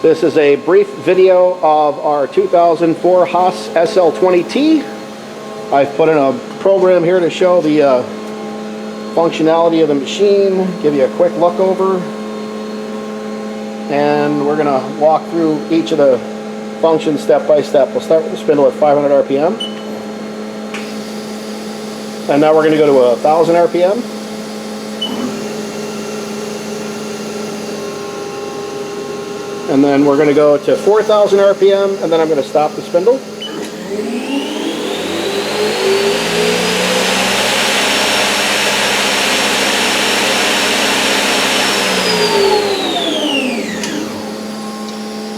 This is a brief video of our 2004 Haas SL-20T. I've put in a program here to show the functionality of the machine, give you a quick look over, and we're going to walk through each of the functions step by step. We'll start with the spindle at 500 RPM, and now we're going to go to 1000 RPM. And then we're going to go to 4,000 RPM, and then I'm going to stop the spindle.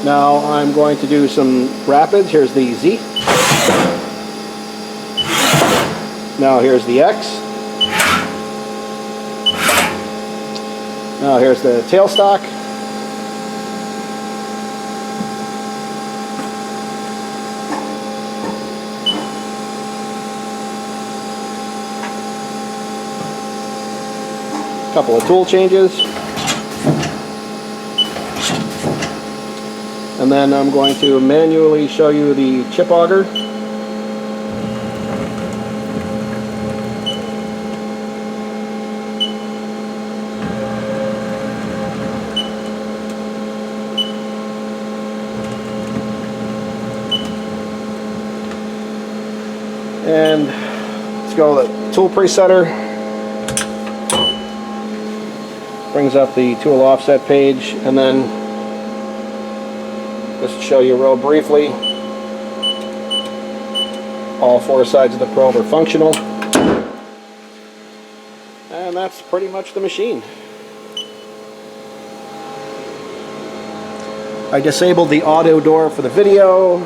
Now I'm going to do some rapids. Here's the Z. Now here's the X. Now here's the tailstock. Couple of tool changes, and then I'm going to manually show you the chip auger. And let's go with the tool presetter. Brings up the tool offset page, and then just to show you real briefly, all four sides of the probe are functional, and that's pretty much the machine. I disabled the auto door for the video,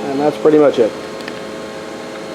and that's pretty much it.